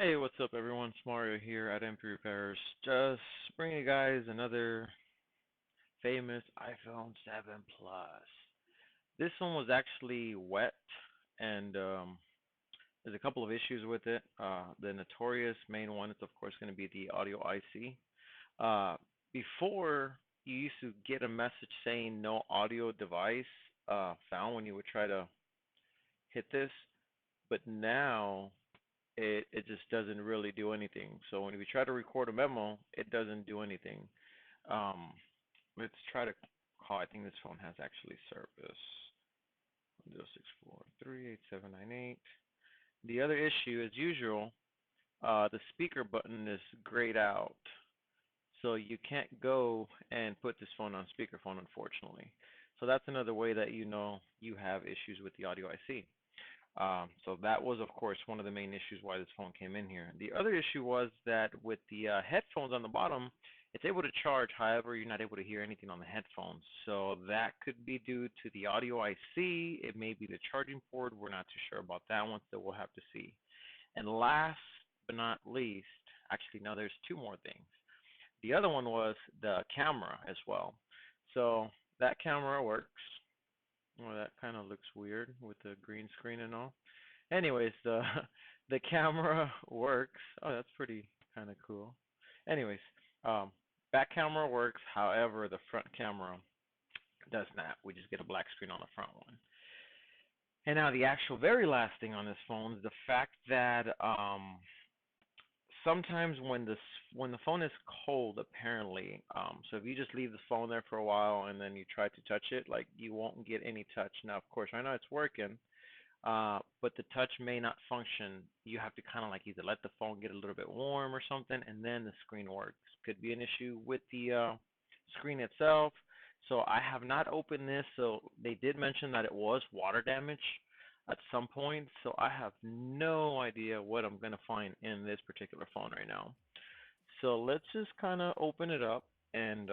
Hey, what's up, everyone? It's Mario here at MP Repairs. Just bringing you guys another famous iPhone 7 Plus. This one was actually wet, and there's a couple of issues with it. The notorious main one is, of course, going to be the audio IC. Uh, Before, you used to get a message saying no audio device found when you would try to hit this, but now it just doesn't really do anything. So when we try to record a memo, it doesn't do anything. Um, let's try to call. I think this phone has actually service. 0643878. The other issue, as usual, the speaker button is grayed out. So you can't go and put this phone on speakerphone, unfortunately. So that's another way that you know you have issues with the audio IC. So that was, of course, one of the main issues why this phone came in here. The other issue was that with the headphones on the bottom, it's able to charge. However, you're not able to hear anything on the headphones. So that could be due to the audio IC. It may be the charging port. We're not too sure about that one, so we'll have to see. And last but not least, actually, no, there's two more things. The other one was the camera as well. So that camera works. Well, that kind of looks weird with the green screen and all. Anyways, the the camera works. Oh, that's pretty kind of cool. Anyways, um, back camera works. However, the front camera does not. We just get a black screen on the front one. And now the actual very last thing on this phone is the fact that sometimes when the phone is cold, apparently, so if you just leave the phone there for a while and then you try to touch it, like you won't get any touch. Now, of course, I know it's working, but the touch may not function. You have to kind of like either let the phone get a little bit warm or something, and then the screen works. Could be an issue with the screen itself. So I have not opened this. So they did mention that it was water damage at some point. So I have no idea what I'm gonna find in this particular phone right now. So let's just kind of open it up and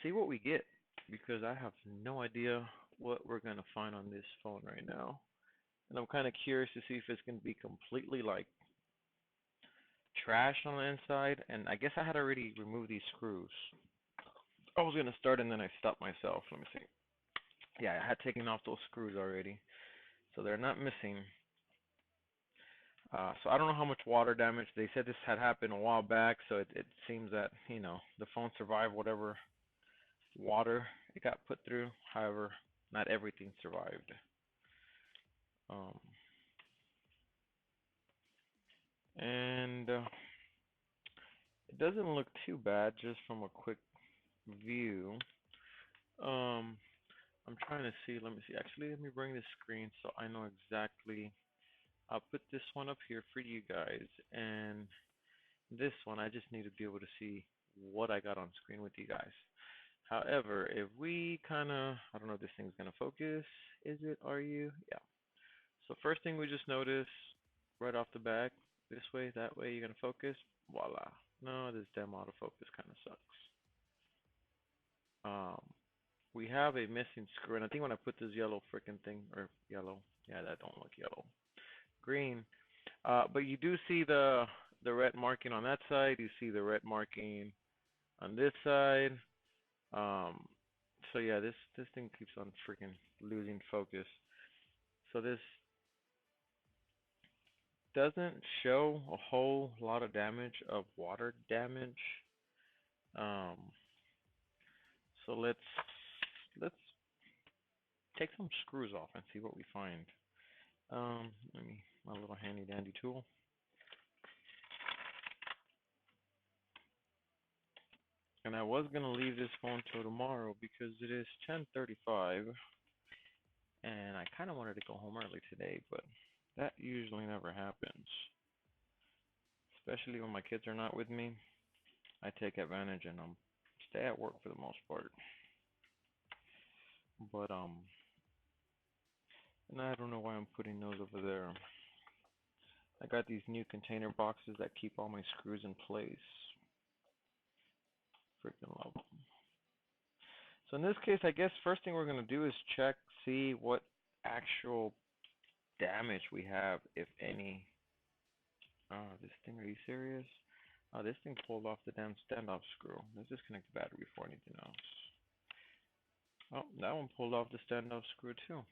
see what we get, because I have no idea what we're gonna find on this phone right now. And I'm kind of curious to see if it's gonna be completely like trash on the inside. And I guess I had already removed these screws. I was gonna start and then I stopped myself. Let me see. Yeah, I had taken off those screws already, so they're not missing. So I don't know how much water damage. They said this had happened a while back, so it seems that the phone survived whatever water it got put through. However, not everything survived. Um, and it doesn't look too bad just from a quick view. Um, I'm trying to see. Let me see. Actually, let me bring this screen so I know exactly. I'll put this one up here for you guys, and this one I just need to be able to see what I got on screen with you guys. However, if we kind of, I don't know if this thing's going to focus. Is it? Are you? Yeah. So first thing we just notice right off the back, this way, that way, you're going to focus. Voila. No, this damn autofocus kind of sucks. Um, we have a missing screw, and I think when I put this yellow freaking thing, or yellow, yeah, that don't look yellow. Green. But you do see the red marking on that side. You see the red marking on this side. Um, so yeah, this thing keeps on freaking losing focus. So this doesn't show a whole lot of damage of water damage. Um, so let's take some screws off and see what we find. Let me my little handy dandy tool. And I was gonna leave this phone till tomorrow because it is 10:35, and I kind of wanted to go home early today, but that usually never happens. Especially when my kids are not with me, I take advantage and stay at work for the most part. But and I don't know why I'm putting those over there. I got these new container boxes that keep all my screws in place. Freaking love them. So in this case, I guess first thing we're gonna do is see what actual damage we have, if any. Oh, this thing, are you serious? Oh, this thing pulled off the damn standoff screw. Let's disconnect the battery before anything else. Oh, that one pulled off the standoff screw too.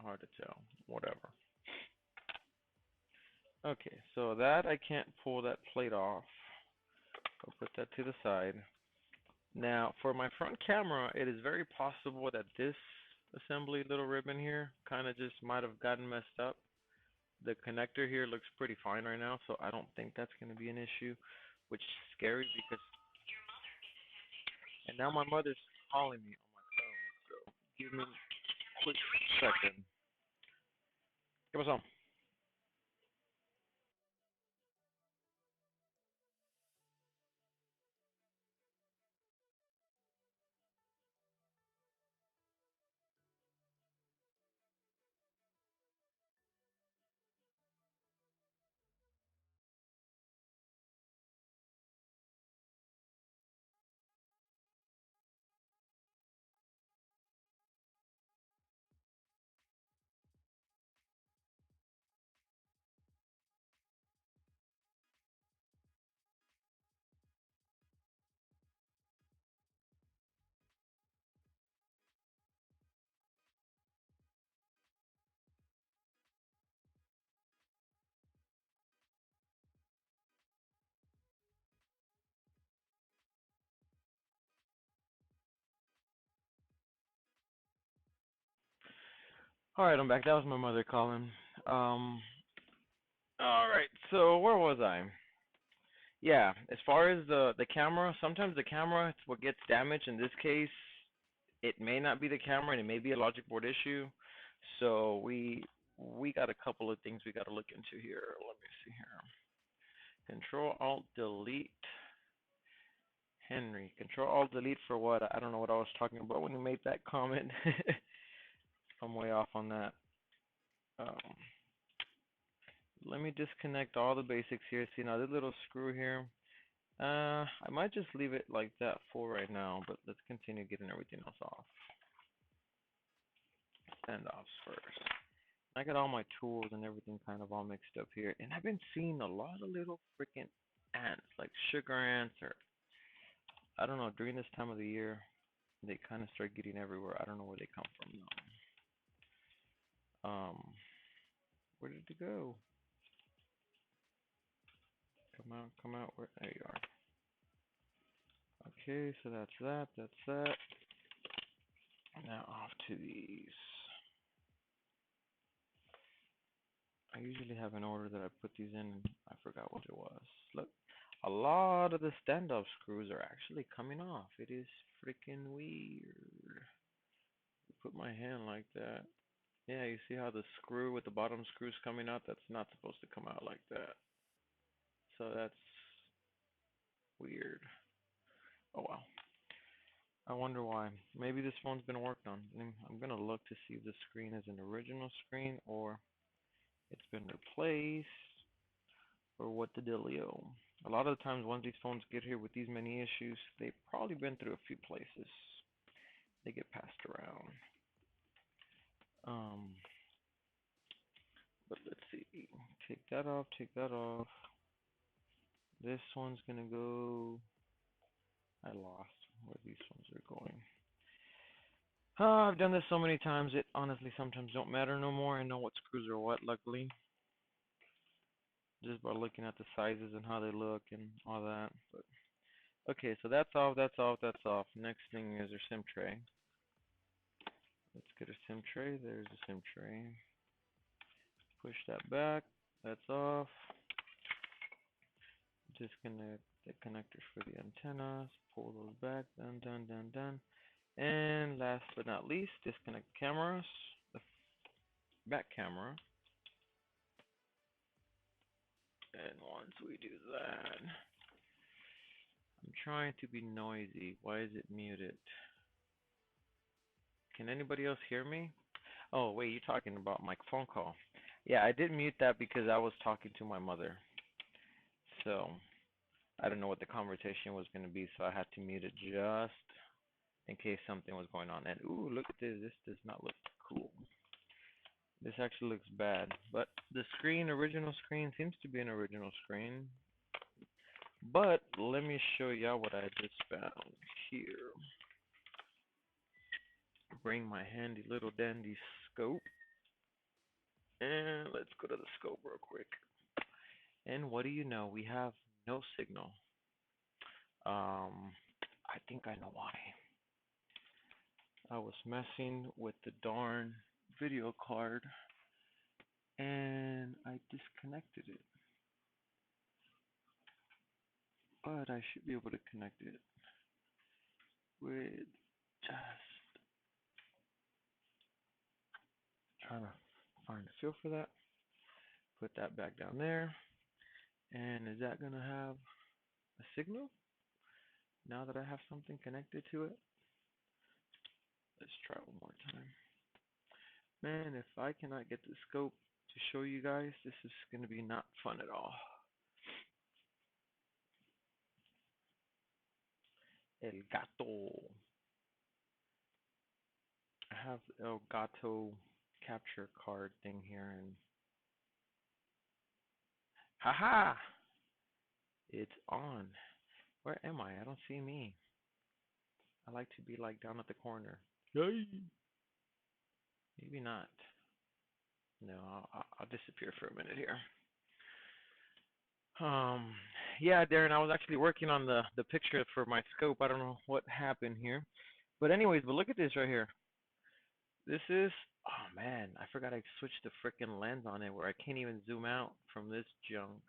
Hard to tell. Whatever. Okay, so that I can't pull that plate off. I'll put that to the side. Now, for my front camera, it is very possible that this assembly little ribbon here kind of just might have gotten messed up. The connector here looks pretty fine right now, so I don't think that's going to be an issue, which is scary because, and now my mother's calling me on my phone, so give me a quick second. ¿Qué pasó? All right, I'm back. That was my mother calling. Um, all right, so where was I? Yeah, as far as the camera, sometimes the camera it's what gets damaged. In this case, it may not be the camera, and it may be a logic board issue. So we got a couple of things we got to look into here. Let me see here. Control Alt Delete. Henry. Control Alt Delete for what? I don't know what I was talking about when you made that comment. I'm way off on that. Um, Let me disconnect all the basics here. See now this little screw here. I might just leave it like that for right now, but let's continue getting everything else off. Standoffs first. I got all my tools and everything kind of all mixed up here, and I've been seeing a lot of little freaking ants, like sugar ants, or I don't know. During this time of the year, they kind of start getting everywhere. I don't know where they come from though. Where did it go? Come out. Where? There you are. Okay, so that's that. That's that. Now off to these. I usually have an order that I put these in, and I forgot what it was. Look, a lot of the stand-up screws are actually coming off. It is freaking weird. Put my hand like that. Yeah, you see how the screw with the bottom screw's coming out? That's not supposed to come out like that. So that's weird. Oh well. I wonder why. Maybe this phone's been worked on. I'm gonna look to see if the screen is an original screen or it's been replaced or what the dealio. A lot of the times once these phones get here with these many issues, they've probably been through a few places. They get passed around. Um, but let's see. Take that off, take that off. This one's gonna go. I lost where these ones are going. I've done this so many times, it honestly sometimes don't matter no more. I know what screws are what, luckily. Just by looking at the sizes and how they look and all that. But okay, so that's off, that's off, that's off. Next thing is our SIM tray. Let's get a SIM tray. There's a SIM tray. Push that back. That's off. Disconnect the connectors for the antennas. Pull those back. Done, done, done, done. And last but not least, disconnect the cameras. The back camera. And once we do that, I'm trying to be noisy. Why is it muted? Can anybody else hear me? Oh, wait, you're talking about my phone call. Yeah, I did mute that because I was talking to my mother. So I don't know what the conversation was going to be, so I had to mute it just in case something was going on. And ooh, look at this. This does not look cool. This actually looks bad, but the screen, original screen, seems to be an original screen. But let me show y'all what I just found here. Bring my handy little dandy scope, and let's go to the scope real quick. And what do you know? We have no signal. I think I know why. I was messing with the darn video card, and I disconnected it. But I should be able to connect it with just trying to find a feel for that. Put that back down there. And is that going to have a signal now that I have something connected to it? Let's try one more time. Man, if I cannot get the scope to show you guys, this is going to be not fun at all. El Gato. I have El Gato capture card thing here, and haha! It's on. Where am I? I don't see me. I like to be like down at the corner. Yay! Maybe not. No, I'll disappear for a minute here. Yeah, Darren, I was actually working on the picture for my scope. I don't know what happened here. But anyways, but look at this right here. This is, oh man, I forgot I switched the frickin' lens on it where I can't even zoom out from this junk.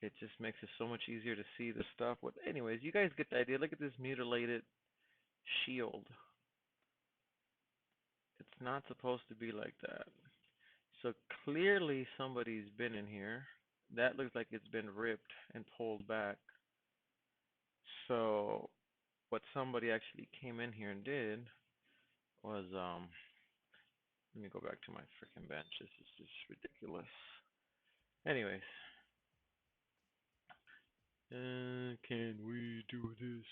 It just makes it so much easier to see the stuff. But anyways, you guys get the idea. Look at this mutilated shield. It's not supposed to be like that. So clearly somebody's been in here. That looks like it's been ripped and pulled back. So what somebody actually came in here and did was, let me go back to my freaking bench. This is just ridiculous. Anyways, can we do this?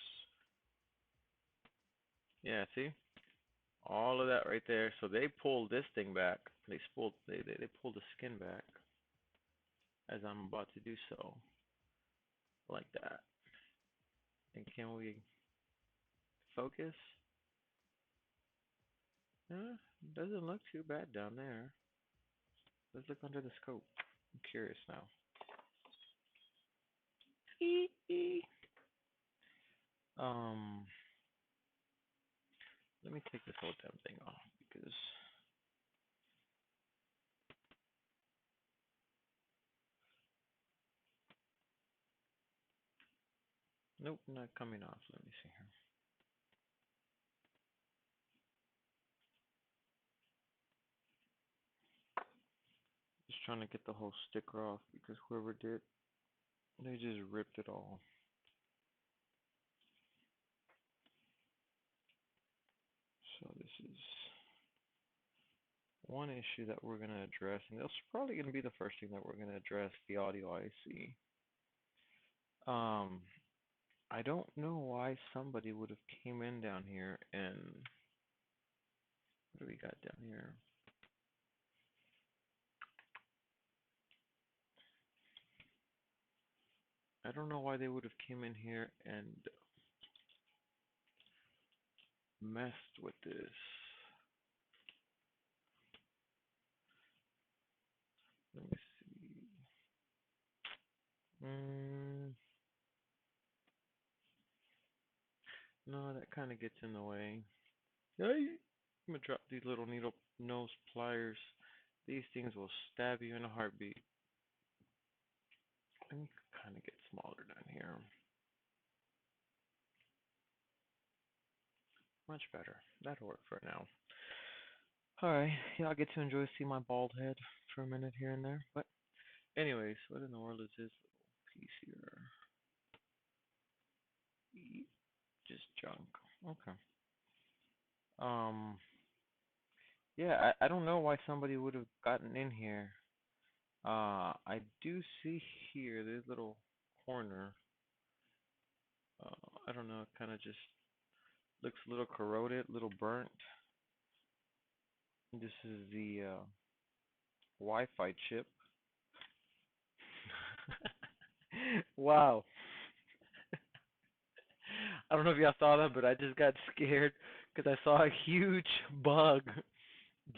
Yeah, see? All of that right there. So they pulled this thing back. They pulled the skin back as I'm about to do so. Like that. And can we focus? Doesn't look too bad down there. Let's look under the scope. I'm curious now. Um, Let me take this whole damn thing off because nope, not coming off. Let me see here. Just trying to get the whole sticker off because whoever did, they just ripped it all. So this is one issue that we're going to address, and that's probably going to be the first thing that we're going to address, the audio IC. I don't know why somebody would have came in down here and what do we got down here? I don't know why they would have came in here and messed with this. Let me see. No, that kind of gets in the way. Hey, I'm gonna drop these little needle nose pliers. These things will stab you in a heartbeat. Let me kind of get smaller down here. Much better. That'll work for now. Alright, yeah, I'll get to enjoy seeing my bald head for a minute here and there. But anyways, what in the world is this little piece here? Just junk. Okay. Yeah, I don't know why somebody would have gotten in here. I do see here this little corner. I don't know, it kind of just looks a little corroded, a little burnt. This is the Wi-Fi chip. Wow. I don't know if y'all saw that, but I just got scared because I saw a huge bug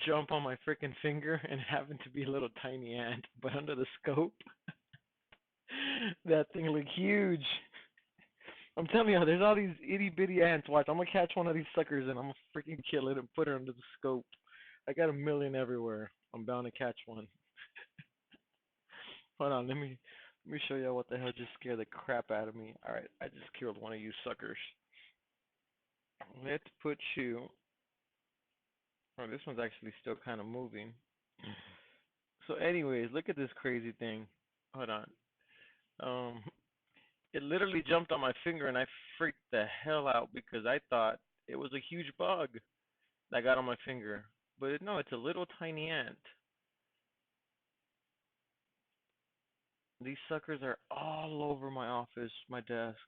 jump on my freaking finger and it happened to be a little tiny ant. But under the scope, that thing looked huge. I'm telling you, there's all these itty bitty ants. Watch, I'm gonna catch one of these suckers and I'm gonna freaking kill it and put it under the scope. I got a million everywhere. I'm bound to catch one. Hold on, let me show you what the hell just scared the crap out of me. All right, I just killed one of you suckers. Let's put you. Oh, this one's actually still kind of moving. So, anyways, look at this crazy thing. Hold on. Um, it literally jumped on my finger, and I freaked the hell out because I thought it was a huge bug that got on my finger. But no, it's a little tiny ant. These suckers are all over my office, my desk,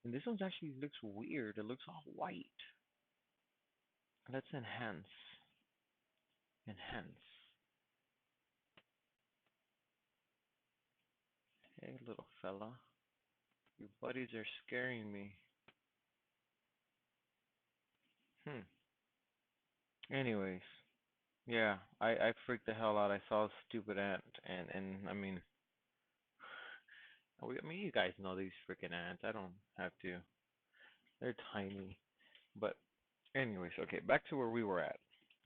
and this one actually looks weird. It looks all white. Let's enhance. Enhance. Hey, little fella. Your buddies are scaring me. Anyways, yeah, I freaked the hell out. I saw a stupid ant, and I mean, you guys know these freaking ants. I don't have to. They're tiny. But anyways, okay, back to where we were at.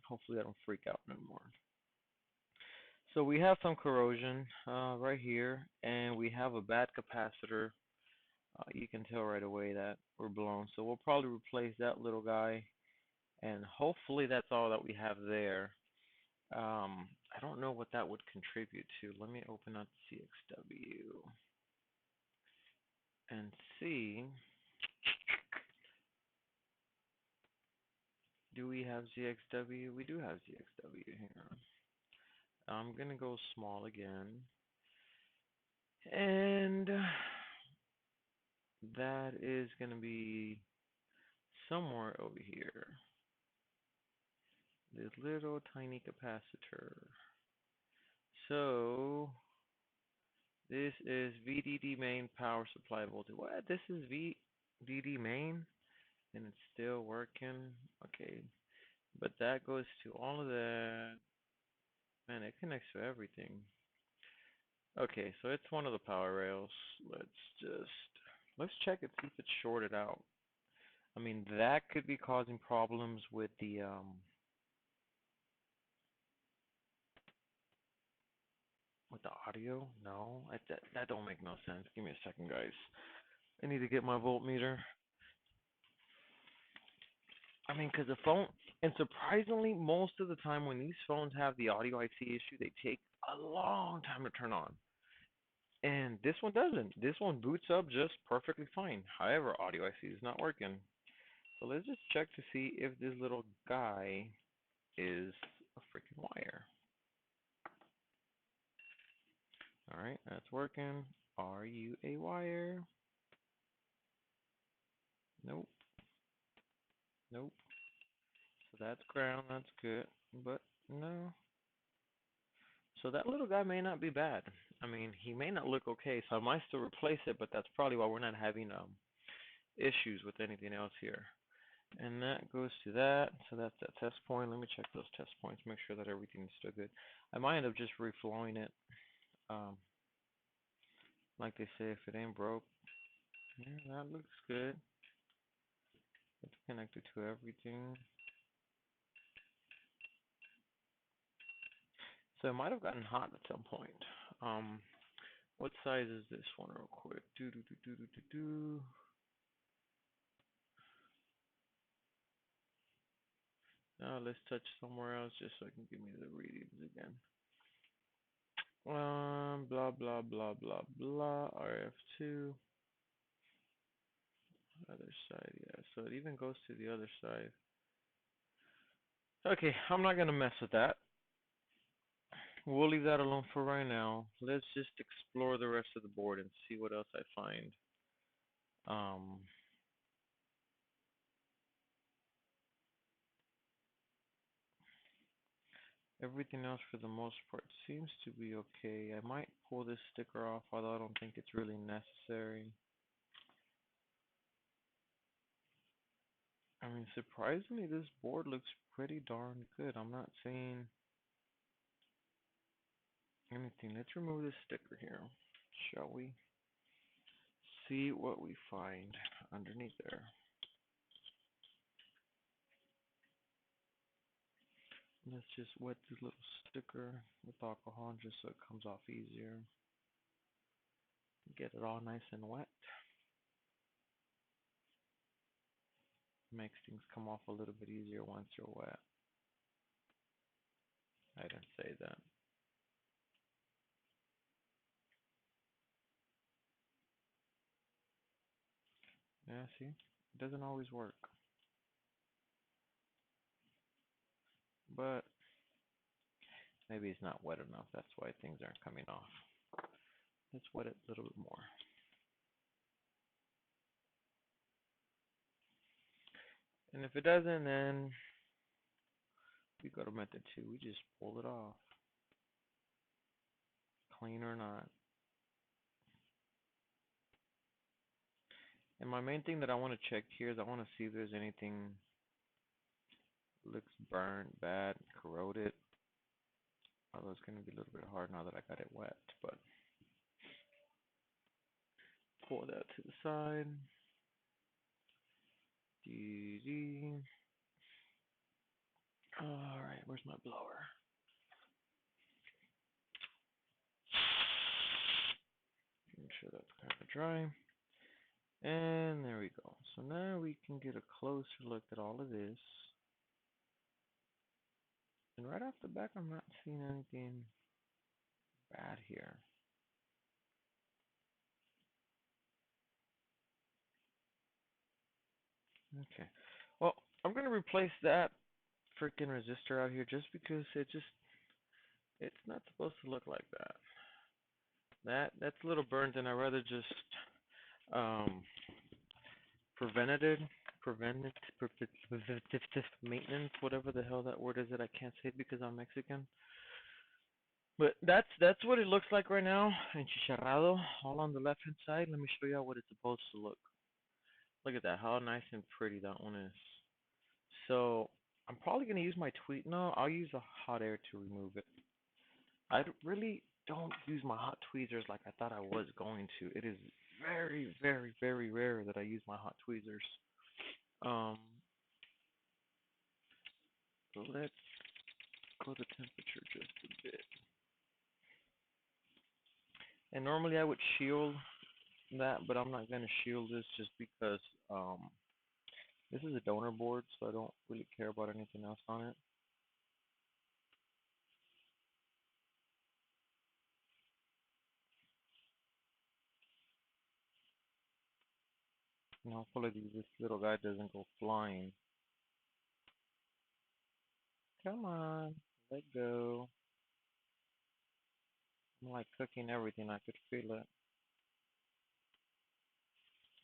Hopefully I don't freak out no more. So we have some corrosion right here, and we have a bad capacitor. You can tell right away that we're blown. So we'll probably replace that little guy, and hopefully that's all that we have there. I don't know what that would contribute to. Let me open up CXW and see. Do we have ZXW? We do have ZXW here. I'm gonna go small again. And that is gonna be somewhere over here. This little tiny capacitor. So this is VDD main power supply voltage. What? This is VDD main? And it's still working? Okay. But that goes to all of that. Man, it connects to everything. Okay, so it's one of the power rails. Let's check it, see if it's shorted out. I mean, that could be causing problems with the audio. No, that don't make no sense. Give me a second, guys. I need to get my voltmeter. I mean, because the phone, and surprisingly, most of the time when these phones have the audio IC issue, they take a long time to turn on. And this one doesn't. This one boots up just perfectly fine. However, audio IC is not working. So let's just check to see if this little guy is a freaking wire. Alright, that's working. Are you a wire? Nope. Nope. So that's ground, that's good. But no. So that little guy may not be bad. I mean, he may not look okay, so I might still replace it, but that's probably why we're not having issues with anything else here. And that goes to that. So that's that test point. Let me check those test points, make sure that everything is still good. I might end up just reflowing it. Like they say, if it ain't broke. Yeah, that looks good. It's connected to everything. So it might have gotten hot at some point. What size is this one real quick? Do. Now let's touch somewhere else just so it can give me the readings again. Blah blah blah blah blah. RF2. Other side, yeah. So it even goes to the other side. Okay, I'm not gonna mess with that. We'll leave that alone for right now. Let's just explore the rest of the board and see what else I find. Um, Everything else for the most part seems to be okay. I might pull this sticker off, although I don't think it's really necessary. I mean, surprisingly, this board looks pretty darn good. I'm not saying anything. Let's remove this sticker here, shall we? See what we find underneath there. Let's just wet this little sticker with alcohol just so it comes off easier. Get it all nice and wet. Makes things come off a little bit easier once you're wet. I didn't say that. Yeah, see? It doesn't always work. But maybe it's not wet enough. That's why things aren't coming off. Let's wet it a little bit more. And if it doesn't, then we go to method 2. We just pull it off. Clean or not. And my main thing that I want to check here is I want to see if there's anything looks burnt, bad, corroded. Although it's going to be a little bit hard now that I got it wet, but pour that to the side. Alright, where's my blower? Make sure that's kind of dry. And there we go. So now we can get a closer look at all of this. And right off the back, I'm not seeing anything bad here. Okay. Well, I'm going to replace that freaking resistor out here just because it's not supposed to look like that. That's a little burnt, and I'd rather just um, preventative maintenance, whatever the hell that word is that I can't say it because I'm Mexican. But that's what it looks like right now, enchicharrado, all on the left hand side. Let me show you what it's supposed to look. Look at that, how nice and pretty that one is. So I'm probably gonna use my tweet. No, I'll use a hot air to remove it. I really don't use my hot tweezers like I thought I was going to. It is very, very, very rare that I use my hot tweezers. So let's go the temperature just a bit. And normally I would shield that, but I'm not going to shield this just because this is a donor board, so I don't really care about anything else on it. And hopefully this little guy doesn't go flying. Come on, let go. I'm like cooking everything, I could feel it.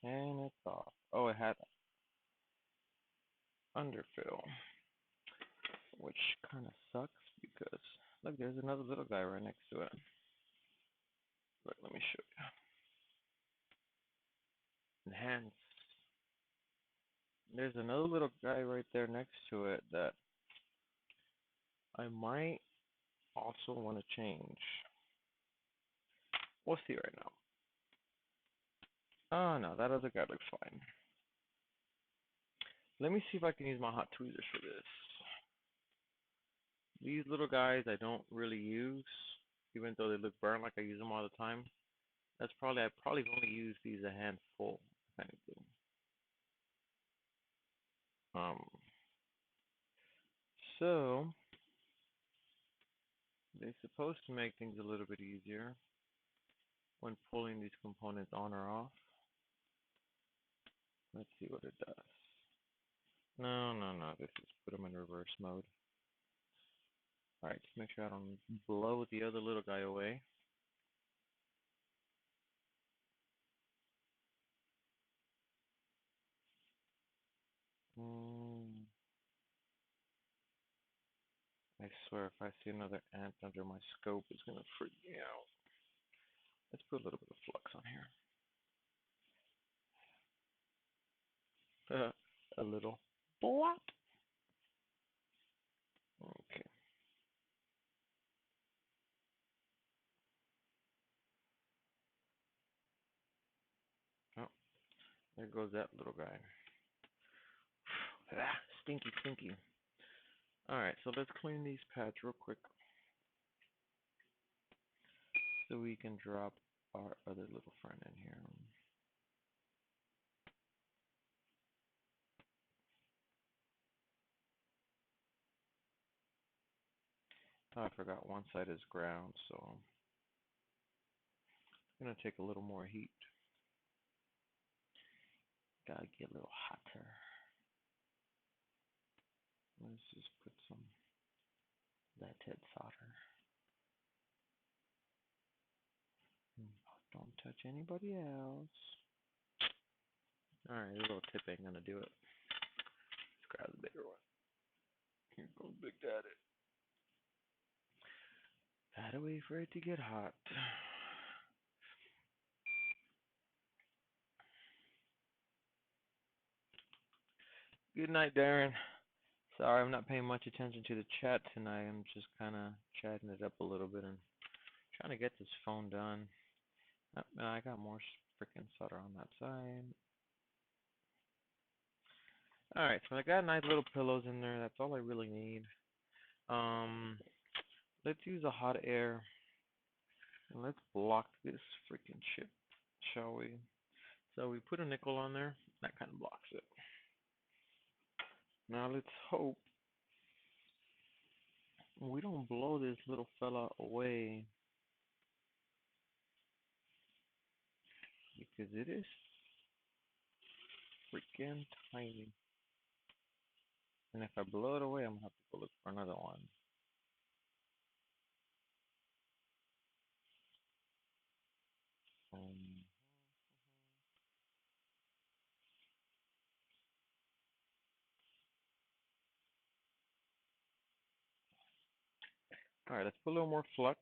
And it's off. Oh, it had underfill, which kind of sucks because, look, there's another little guy right next to it. Look, let me show you. Enhance. There's another little guy right there next to it that I might also want to change. We'll see right now. Oh no, that other guy looks fine. Let me see if I can use my hot tweezers for this. These little guys I don't really use, even though they look burnt like I use them all the time. I probably only use these a handful, if anything. So they're supposed to make things a little bit easier when pulling these components on or off. Let's see what it does. No, this is put them in reverse mode. Alright, just make sure I don't blow the other little guy away. I swear, if I see another ant under my scope, it's gonna freak me out. Let's put a little bit of flux on here. A little blop. Okay. Oh, there goes that little guy. Stinky, stinky. Alright, so let's clean these pads real quick so we can drop our other little friend in here. Oh, I forgot one side is ground, so it's going to take a little more heat. Gotta get a little hotter. Let's just put some didnt solder. Don't touch anybody else. Alright, a little tip ain't gonna do it. Let's grab the bigger one. Here goes Big Daddy. Gotta wait for it to get hot. Good night, Darren. Sorry, I'm not paying much attention to the chat tonight. I'm just kind of chatting it up a little bit and trying to get this phone done. Oh, I got more freaking solder on that side. Alright, so I got nice little pillows in there. That's all I really need. Let's use a hot air and let's block this freaking chip, shall we? So we put a nickel on there. That kind of blocks it. Now let's hope we don't blow this little fella away, because it is freaking tiny. And if I blow it away, I'm gonna have to go look for another one. Alright, let's put a little more flux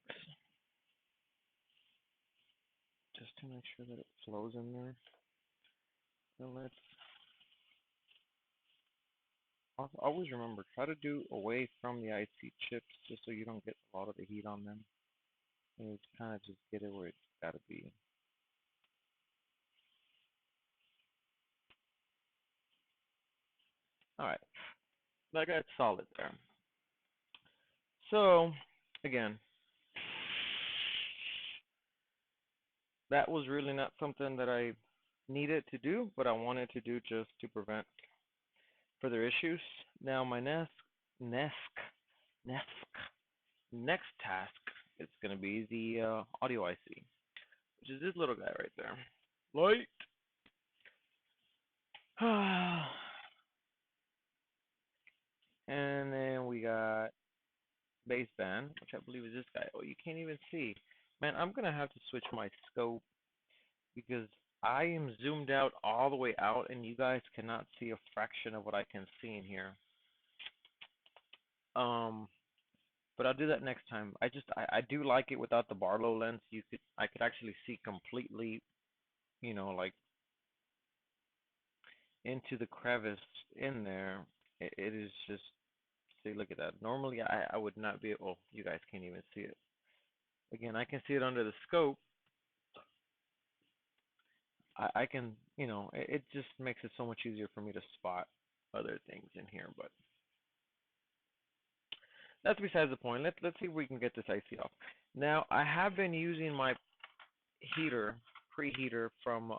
just to make sure that it flows in there. And let's always remember, try to do away from the IC chips just so you don't get a lot of the heat on them. And it's kind of just get it where it's got to be. Alright, that got solid there. So, again, that was really not something that I needed to do, but I wanted to do just to prevent further issues. Now, my next task is going to be the audio IC, which is this little guy right there. Light! And then we got baseband, which I believe is this guy. Oh, you can't even see. Man, I'm going to have to switch my scope because I am zoomed out all the way out and you guys cannot see a fraction of what I can see in here. But I'll do that next time. I do like it without the Barlow lens. I could actually see completely, you know, like into the crevice in there. It is just, see, look at that. Normally I would not be able, oh, you guys can't even see it. Again, I can see it under the scope. I can, you know, it just makes it so much easier for me to spot other things in here, but that's besides the point. Let's see if we can get this IC off. Now, I have been using my heater, preheater from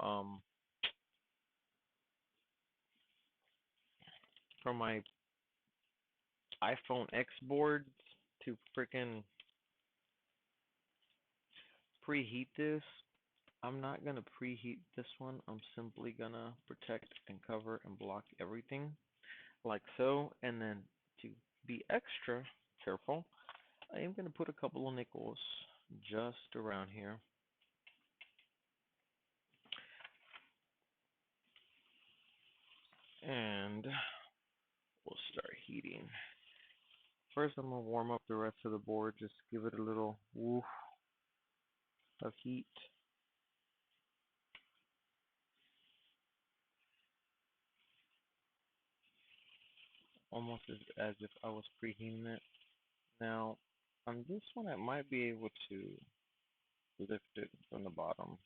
my iPhone X boards to freaking preheat this. I'm not gonna preheat this one. I'm simply gonna protect and cover and block everything like so, and then to be extra careful, I am gonna put a couple of nickels just around here. And we'll start heating. First, I'm gonna warm up the rest of the board. Just give it a little woof of heat. Almost as if I was preheating it. Now, on this one, I might be able to lift it from the bottom.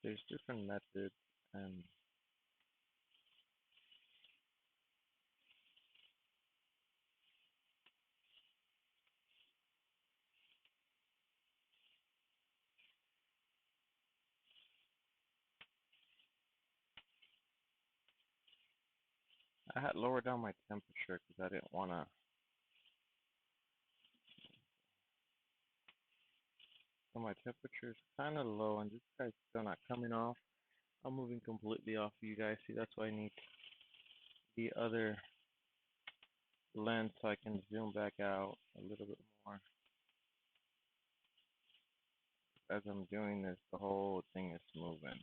There's different methods, and I had lowered down my temperature because I didn't want to. So my temperature is kind of low, and this guy's still not coming off. I'm moving completely off of you guys. See, that's why I need the other lens so I can zoom back out a little bit more. As I'm doing this, the whole thing is moving.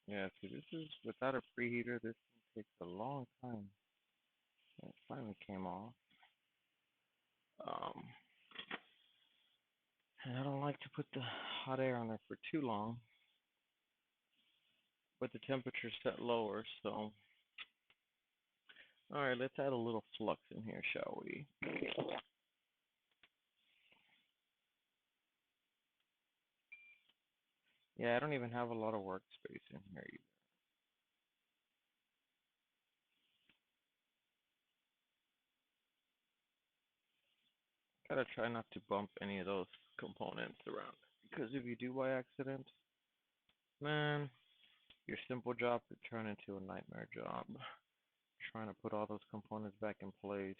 Yeah, see, this is without a preheater. This thing takes a long time. It finally came off. Um, and I don't like to put the hot air on there for too long, but the temperature's set lower, so. Alright, let's add a little flux in here, shall we? Yeah, I don't even have a lot of workspace in here either. Gotta try not to bump any of those components around. Because if you do by accident, man, your simple job could turn into a nightmare job. Trying to put all those components back in place.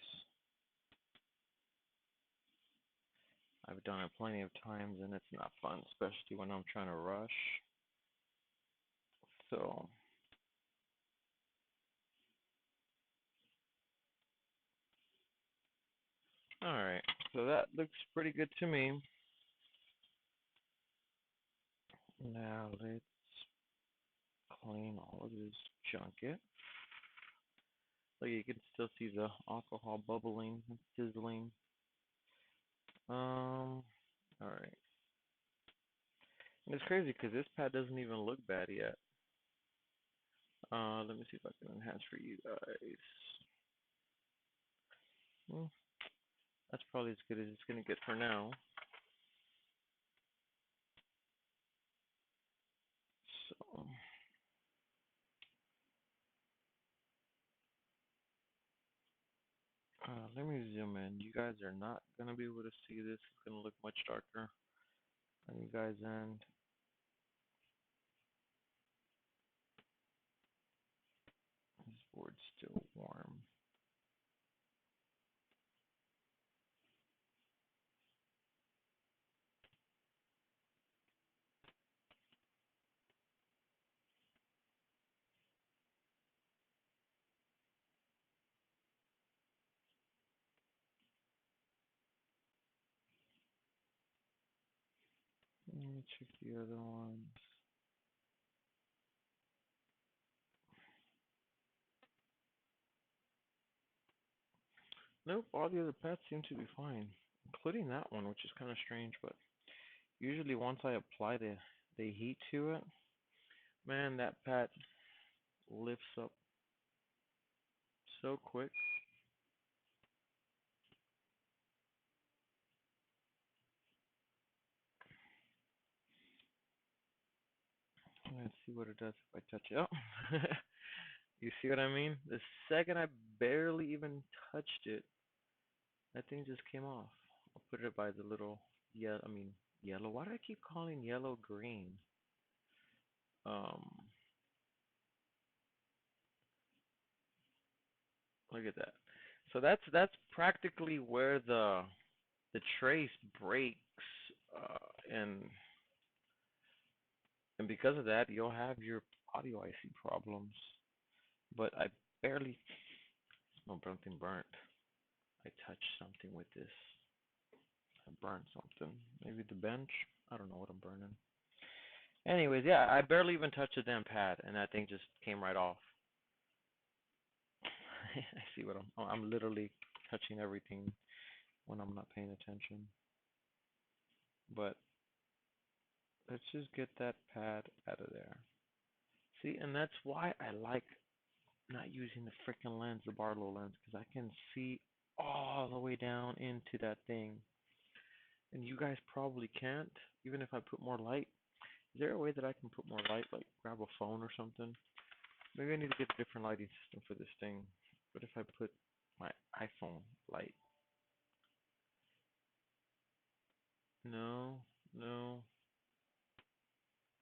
I've done it plenty of times and it's not fun, especially when I'm trying to rush. So, alright, so that looks pretty good to me. Now let's clean all of this junket. So you can still see the alcohol bubbling and sizzling. Alright. And it's crazy because this pad doesn't even look bad yet. Let me see if I can enhance for you guys. That's probably as good as it's gonna get for now. So let me zoom in. You guys are not gonna be able to see this. It's gonna look much darker on you guys' end. This board's still warm. Let me check the other ones. Nope, all the other pads seem to be fine, including that one, which is kind of strange, but usually once I apply the heat to it, man, that pad lifts up so quick. Let's see what it does if I touch it. Oh, you see what I mean? The second I barely even touched it, that thing just came off. I'll put it by the little yellow. Why do I keep calling yellow green? Um, Look at that. So that's practically where the trace breaks, and because of that, you'll have your audio IC problems. But I barely, no, something burnt. I touched something with this. I burned something. Maybe the bench. I don't know what I'm burning. Anyways, yeah, I barely even touched the damn pad, and that thing just came right off. I see what I'm literally touching everything when I'm not paying attention. But let's just get that pad out of there. See, and that's why I like not using the freaking lens, the Barlow lens, because I can see all the way down into that thing. And you guys probably can't, even if I put more light. Is there a way that I can put more light, like grab a phone or something? Maybe I need to get a different lighting system for this thing. What if I put my iPhone light? No, no.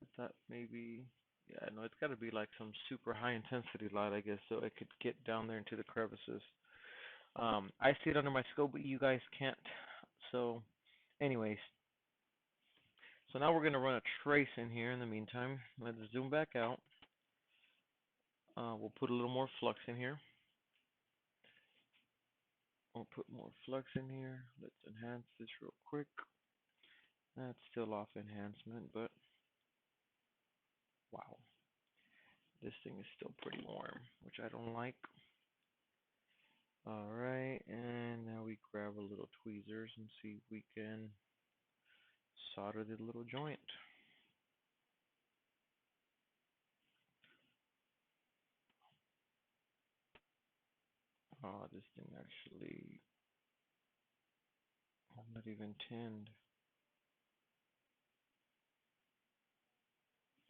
I thought maybe, yeah, no, it's got to be like some super high intensity light, I guess, so it could get down there into the crevices. I see it under my scope, but you guys can't. So, anyways, so now we're going to run a trace in here in the meantime. Let's zoom back out. We'll put a little more flux in here. We'll put more flux in here. Let's enhance this real quick. That's still off enhancement, but wow. This thing is still pretty warm, which I don't like. Alright, and now we grab a little tweezers and see if we can solder the little joint. Oh, this thing actually, I'm not even tinned.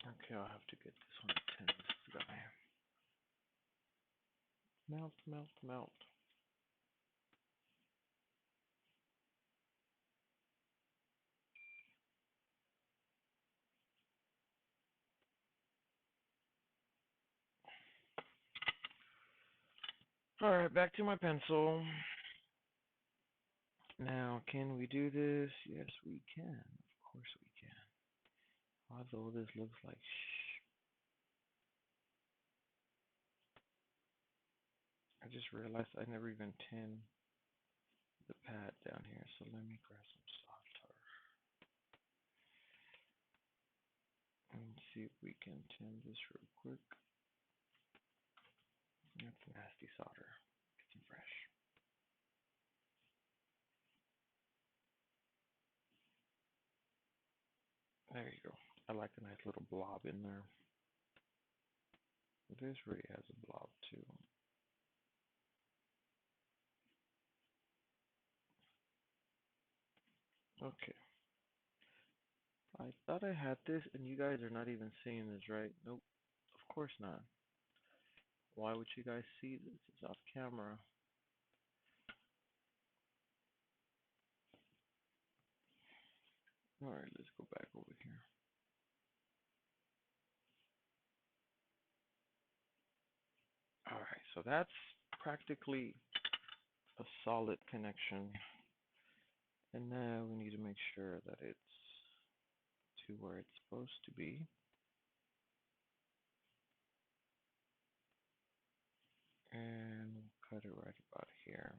Okay, I'll have to get this one tinned, this guy. Melt, melt, melt. Alright, back to my pencil. Now, can we do this? Yes, we can. Of course we can. Although this looks like I just realized I never even tinned the pad down here, so let me grab some soft tar and see if we can tin this real quick. That's nasty solder. Get some fresh. There you go. I like a nice little blob in there. This really has a blob too. Okay. I thought I had this, and you guys are not even seeing this, right? Nope. Of course not. Why would you guys see this? It's off camera. Alright, let's go back over here. Alright, so that's practically a solid connection. And now we need to make sure that it's to where it's supposed to be. And we'll cut it right about here.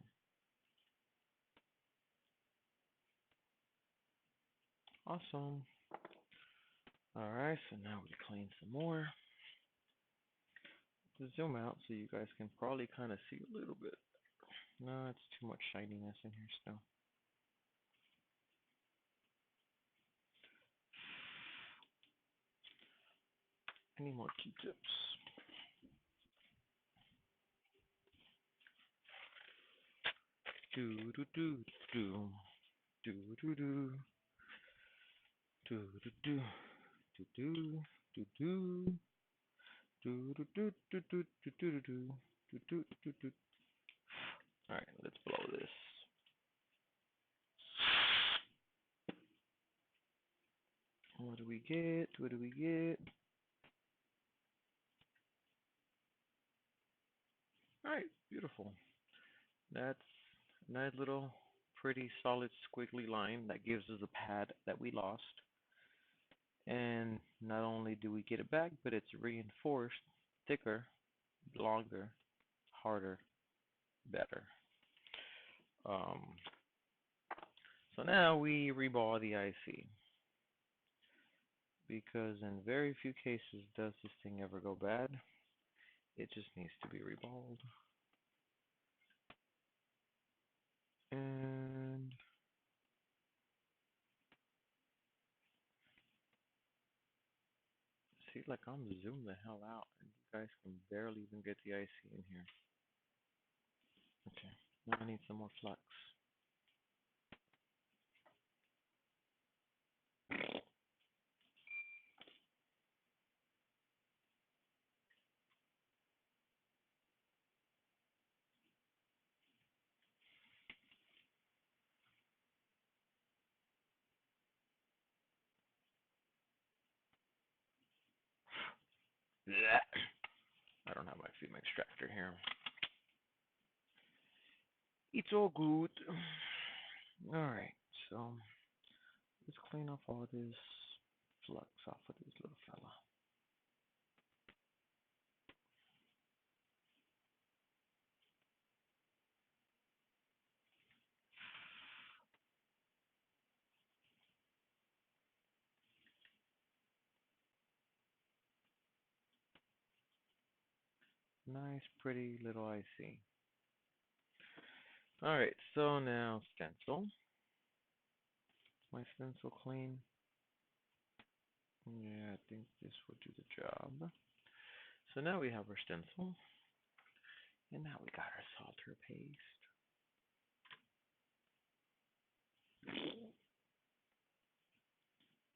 Awesome. Alright, so now we clean some more. To zoom out so you guys can probably kind of see a little bit. No, it's too much shininess in here still. I need more Q-tips. Do do do do do do do do do do do do do do. Do do do do do do do do do do do. All right, let's blow this. What do we get? What do we get? All right, beautiful. That's a nice little, pretty solid squiggly line that gives us a pad that we lost. And not only do we get it back, but it's reinforced, thicker, longer, harder, better. Um, so now we reball the IC. because in very few cases does this thing ever go bad. It just needs to be reballed. And see, like I'm zoomed the hell out, and you guys can barely even get the IC in here. Okay, now I need some more flux. I don't have my film extractor here. It's all good. Alright, so let's clean off all this flux off of this little fella. Nice, pretty little IC. Alright, so now stencil. My stencil clean? Yeah, I think this will do the job. So now we have our stencil. And now we got our solder paste.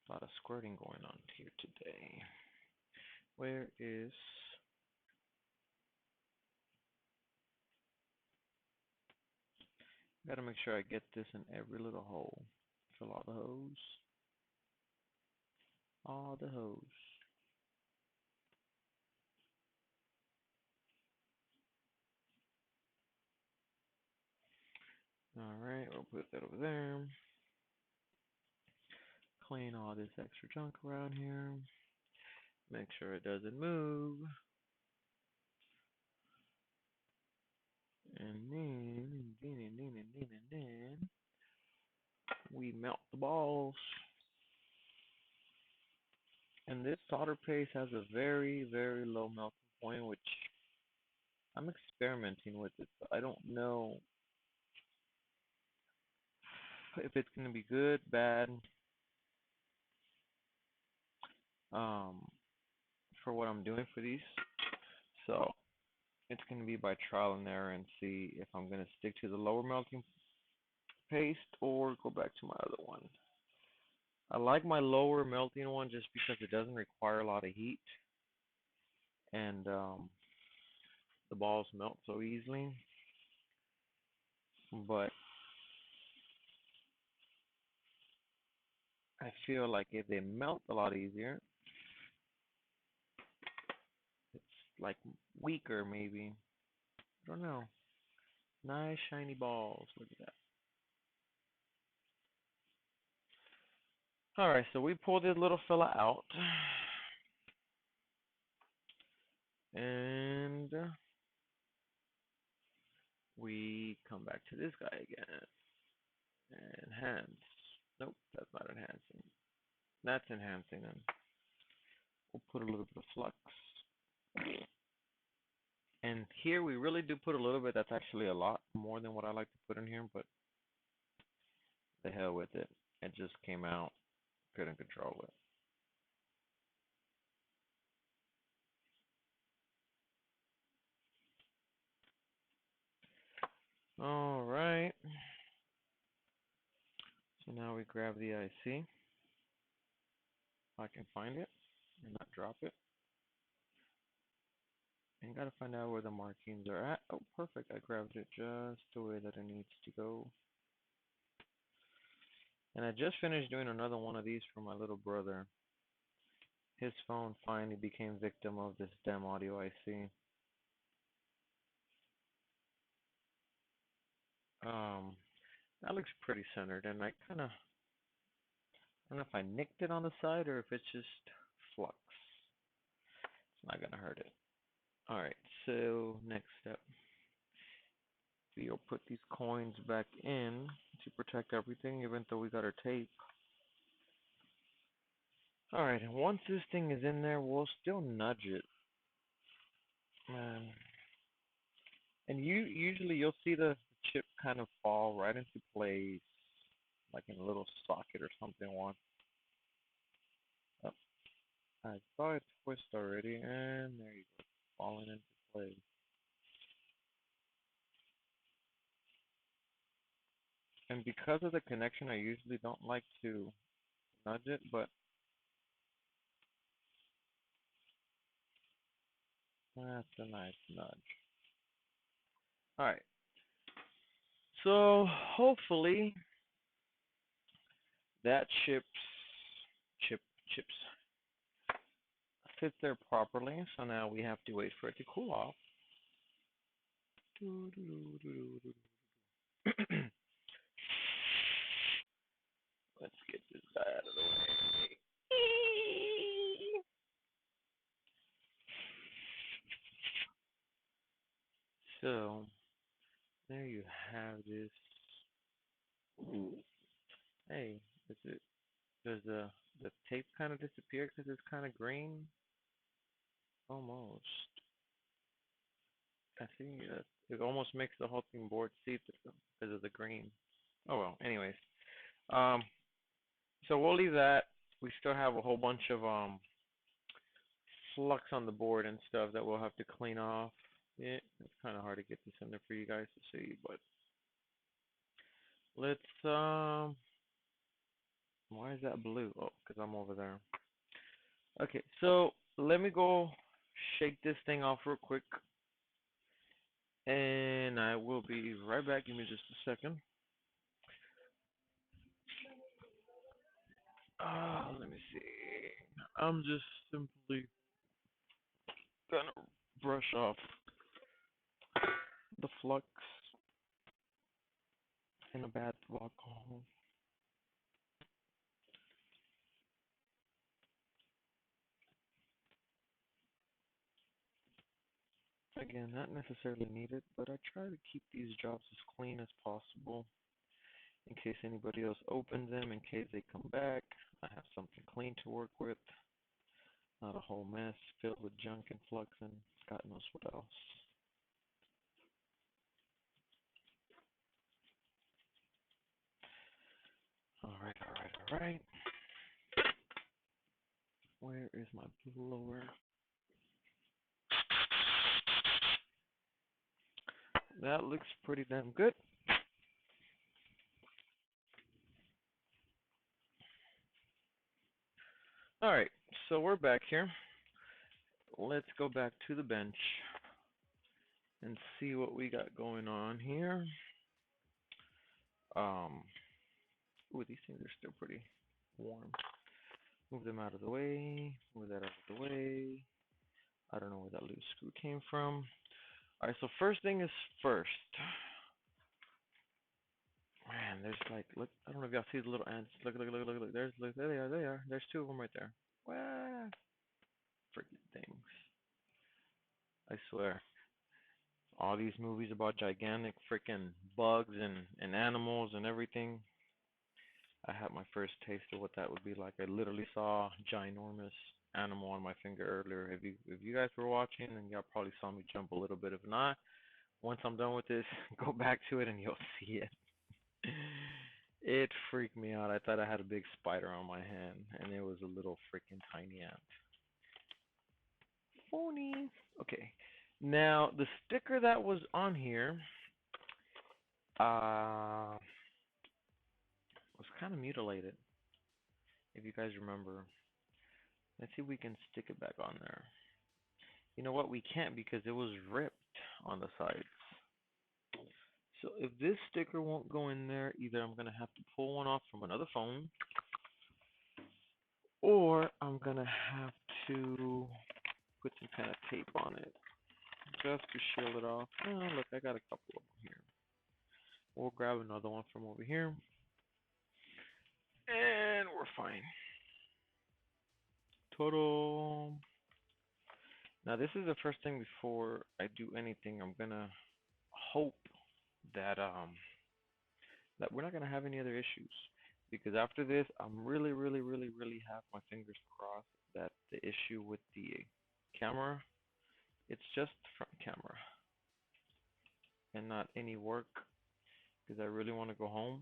A lot of squirting going on here today. Where is... Gotta make sure I get this in every little hole. Fill all the holes. All the holes. Alright, we'll put that over there. Clean all this extra junk around here. Make sure it doesn't move. And then we melt the balls. And this solder paste has a very, very low melting point, which I'm experimenting with it. So I don't know if it's going to be good, bad, for what I'm doing for these. So it's going to be by trial and error and see if I'm going to stick to the lower melting paste or go back to my other one. I like my lower melting one just because it doesn't require a lot of heat and the balls melt so easily. But I feel like if they melt a lot easier, it's like weaker maybe. I don't know. Nice shiny balls. Look at that. Alright, so we pulled this little fella out. And we come back to this guy again. Enhance. Nope, that's not enhancing. That's enhancing then. We'll put a little bit of flux. And here we really do put a little bit. That's actually a lot more than what I like to put in here, but the hell with it. It just came out. Couldn't control it. Alright. So now we grab the IC. If I can find it and not drop it. And gotta find out where the markings are at. Oh, perfect. I grabbed it just the way that it needs to go. And I just finished doing another one of these for my little brother. His phone finally became victim of this damn audio IC. That looks pretty centered, and I don't know if I nicked it on the side or if it's just flux. It's not gonna hurt it. Alright, so next step. We'll put these coins back in to protect everything, even though we got our tape. All right, and once this thing is in there, we'll still nudge it, man. And usually you'll see the chip kind of fall right into place, like in a little socket or something. Once. Oh, I saw it twist already, and there you go, falling into place. And because of the connection, I usually don't like to nudge it, but that's a nice nudge. All right. So hopefully that chip chips fits there properly. So now we have to wait for it to cool off. Let's get this guy out of the way. So there you have this. Ooh. Hey, does the tape kind of disappear because it's kind of green? Almost. I see that it almost makes the whole thing board see-through because of the green. Oh well. Anyways, um, so we'll leave that. We still have a whole bunch of flux on the board and stuff that we'll have to clean off. Yeah, it's kind of hard to get this in there for you guys to see, but let's why is that blue? Oh, because I'm over there. Okay, so let me go shake this thing off real quick, and I will be right back. Give me just a second. Let me see. I'm just simply gonna brush off the flux in a bath alcohol. Again, not necessarily needed, but I try to keep these jobs as clean as possible in case anybody else opens them, in case they come back. I have something clean to work with, not a whole mess filled with junk and flux and God knows what else. All right, all right, all right. Where is my blower? That looks pretty damn good. All right, so we're back here. Let's go back to the bench and see what we got going on here. Ooh, these things are still pretty warm. Move them out of the way. Move that out of the way. I don't know where that loose screw came from. All right, so first thing is first. Man, there's like, look, I don't know if y'all see the little ants. Look, look, look, look, look. Look, there they are, they are. There's two of them right there. Wow, freaking things. I swear. All these movies about gigantic freaking bugs and animals and everything. I had my first taste of what that would be like. I literally saw a ginormous animal on my finger earlier. If you guys were watching, then y'all probably saw me jump a little bit. If not, once I'm done with this, go back to it and you'll see it. It freaked me out. I thought I had a big spider on my hand, and it was a little freaking tiny ant. Phony. Okay. Now, the sticker that was on here was kind of mutilated, if you guys remember. Let's see if we can stick it back on there. You know what? We can't because it was ripped on the sides. So if this sticker won't go in there, either I'm going to have to pull one off from another phone, or I'm going to have to put some kind of tape on it just to shield it off. Oh, look, I got a couple of them here. We'll grab another one from over here, and we're fine. Total. Now, this is the first thing before I do anything. I'm going to hope that that we're not going to have any other issues. because after this, I'm really, really, really, really have my fingers crossed that the issue with the camera, it's just the front camera and not any work, because I really want to go home.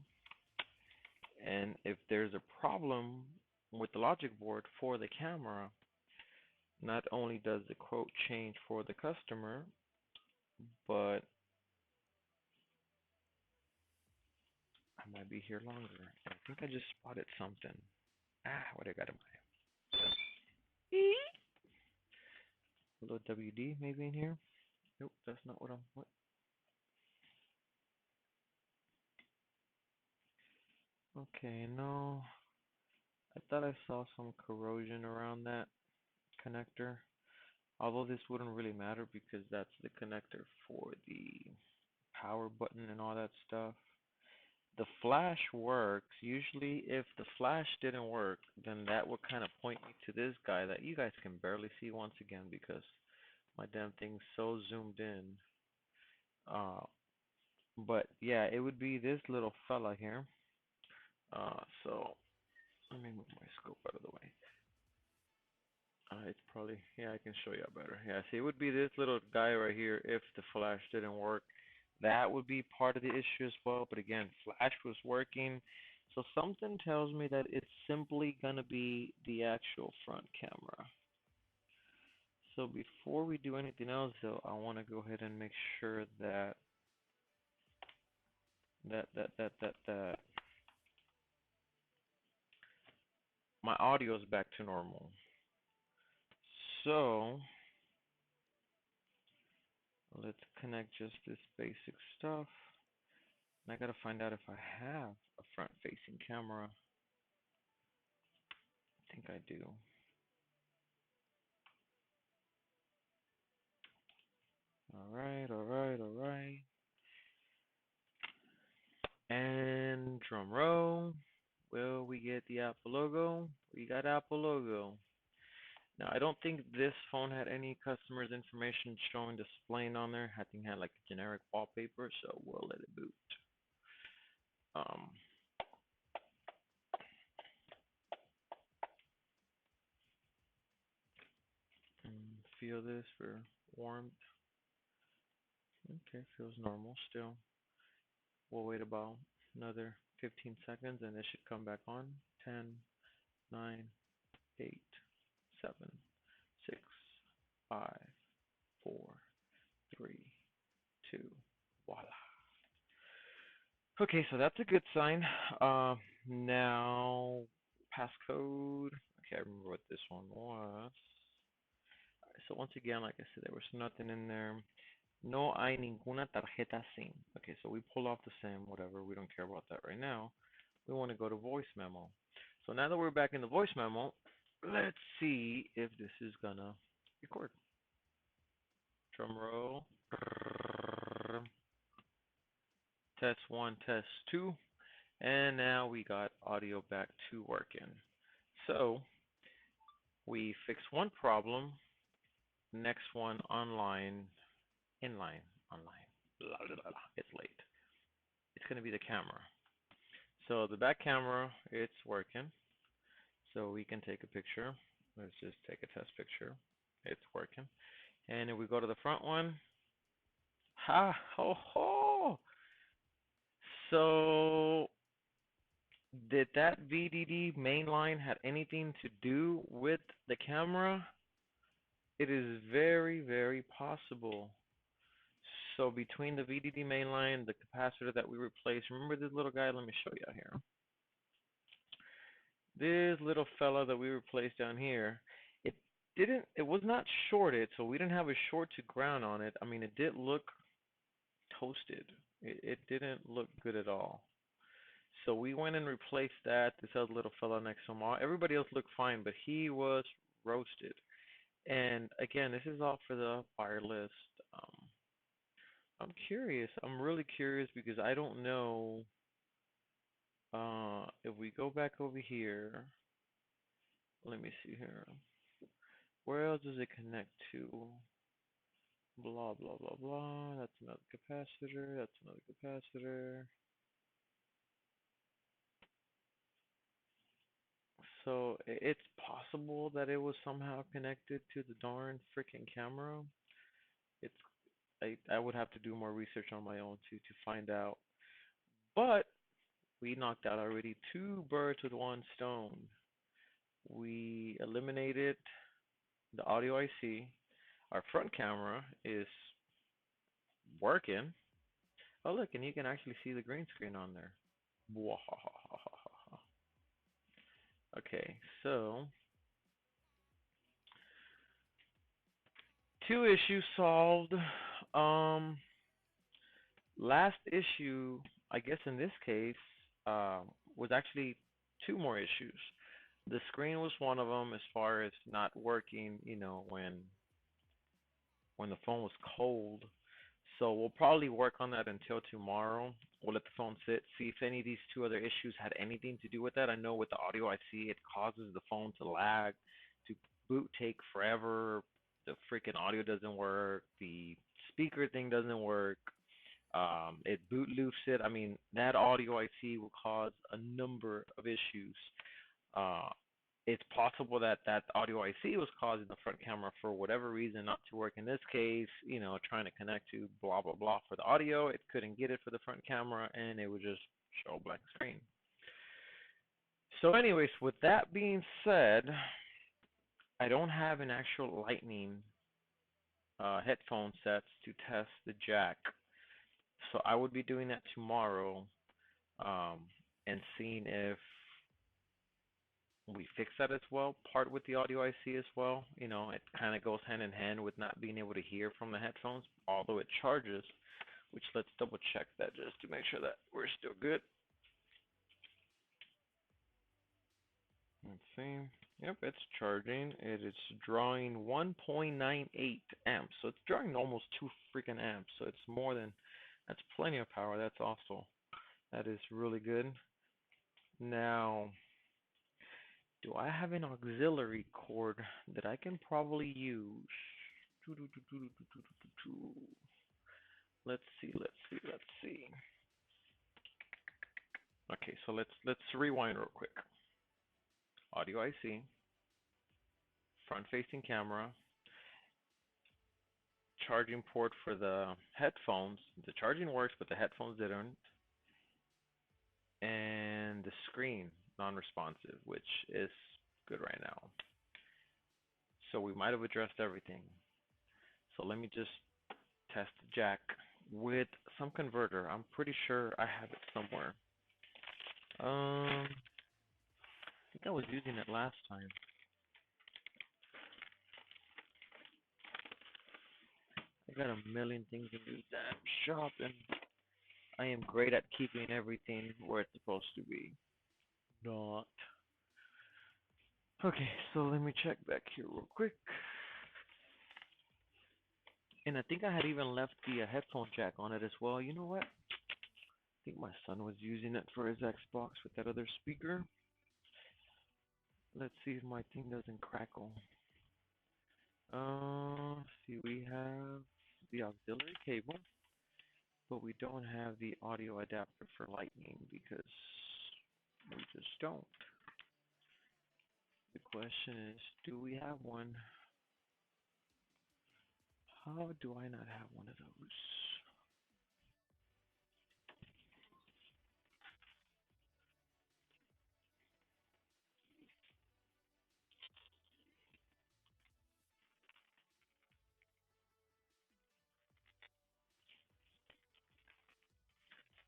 And if there's a problem with the logic board for the camera, not only does the quote change for the customer, but I might be here longer. I think I just spotted something. What I got in my a little WD maybe in here. Nope, that's not what I'm. What? Okay, no. I thought I saw some corrosion around that connector. Although this wouldn't really matter because that's the connector for the power button and all that stuff. The flash works. Usually, if the flash didn't work, then that would kind of point me to this guy that you guys can barely see once again because my damn thing's so zoomed in. Uh, but yeah, it would be this little fella here. So let me move my scope out of the way. It's probably, yeah, I can show you better. Yeah, see, it would be this little guy right here if the flash didn't work. That would be part of the issue as well. But again, flash was working. So something tells me that it's simply going to be the actual front camera. So before we do anything else, though, I want to go ahead and make sure that my audio is back to normal. So let's connect just this basic stuff. And I gotta find out if I have a front-facing camera. I think I do. Alright, alright, alright. And drum roll. Will we get the Apple logo? We got Apple logo. Now, I don't think this phone had any customers' information showing displaying on there. I think it had like a generic wallpaper, so we'll let it boot. Um, feel this for warmth. Okay, feels normal still. We'll wait about another 15 seconds and it should come back on. 10, 9, 8, 7, 6, 5, 4, 3, 2, voila. Okay, so that's a good sign. Now, passcode. Okay, I remember what this one was. Alright, so once again, like I said, there was nothing in there. No hay ninguna tarjeta SIM. Okay, so we pull off the SIM, whatever. We don't care about that right now. We want to go to voice memo. So now that we're back in the voice memo, let's see if this is gonna record. Drum roll. Test 1, test 2. And now we got audio back to working. So we fixed one problem. Next one online, inline, online. Blah, blah, blah, blah. It's late. It's going to be the camera. So the back camera, it's working. So we can take a picture. Let's just take a test picture. It's working. And if we go to the front one, ha, ho, ho. So did that VDD mainline have anything to do with the camera? It is very, very possible. So between the VDD mainline, the capacitor that we replaced, remember this little guy? Let me show you here. This little fella that we replaced down here, it was not shorted, so we didn't have a short to ground on it. I mean, it did look toasted. It didn't look good at all. So we went and replaced that. This other little fella next to him. Everybody else looked fine, but he was roasted. And again, this is all for the fire list. I'm curious. I'm really curious because I don't know if we go back over here. Let me see here. Where else does it connect to? Blah, blah, blah, blah. That's another capacitor. That's another capacitor. So it's possible that it was somehow connected to the darn freaking camera. It's I would have to do more research on my own to find out. But we knocked out already two birds with one stone. We eliminated the audio IC. Our front camera is working. Oh look, and you can actually see the green screen on there. Okay, so two issues solved. Um, Last issue, I guess in this case, was actually two more issues. The screen was one of them as far as not working, when the phone was cold. So we'll probably work on that until tomorrow. We'll let the phone sit, see if any of these two other issues had anything to do with that. I know with the audio IC, it causes the phone to lag, to boot take forever. The freaking audio doesn't work. The speaker thing doesn't work. It boot loops it. I mean, that audio IC will cause a number of issues. Uh, it's possible that that audio IC was causing the front camera for whatever reason not to work. In this case, trying to connect to blah blah blah for the audio, it couldn't get it for the front camera, and it would just show a blank screen. So, anyways, with that being said, I don't have an actual Lightning headphone sets to test the jack. So I would be doing that tomorrow, um, and seeing if we fix that as well. Part with the audio IC as well. It kind of goes hand in hand with not being able to hear from the headphones, although it charges. Which let's double check that just to make sure that we're still good. Let's see. Yep, it's charging. It is drawing 1.98 amps. So it's drawing almost 2 freaking amps. So it's more than, that's plenty of power. That's also, that is really good. Now, do I have an auxiliary cord that I can probably use? Let's see. Okay, so let's rewind real quick. Audio IC, front-facing camera, charging port for the headphones. The charging works, but the headphones didn't. And the screen, non-responsive, which is good right now. So we might have addressed everything. So let me just test the jack with some converter. I'm pretty sure I have it somewhere. I think I was using it last time. I got a million things in this damn shop, and I am great at keeping everything where it's supposed to be. Not. Okay, so let me check back here real quick. And I think I had even left the headphone jack on it as well. You know what? I think my son was using it for his Xbox with that other speaker. Let's see if my thing doesn't crackle. See, we have the auxiliary cable, but we don't have the audio adapter for Lightning because we just don't. The question is, do we have one? How do I not have one of those?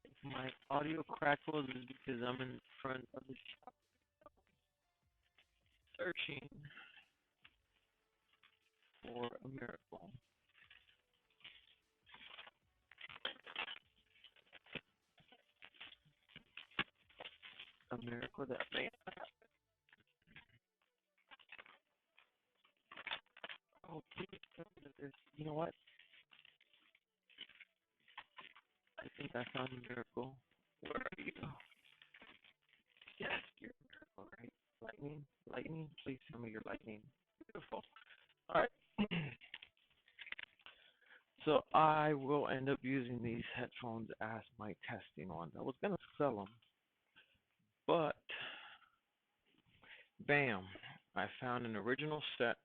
If my audio crackles is because I'm in front of the shop searching for a miracle. A miracle that may not happen. Oh, please tell me that there's, you know what? I think I found a miracle. Where are you? Yes, you're a miracle, right? Lightning, lightning, please tell me you're lightning. Beautiful. All right. So I will end up using these headphones as my testing ones. I was gonna sell them, but bam, I found an original set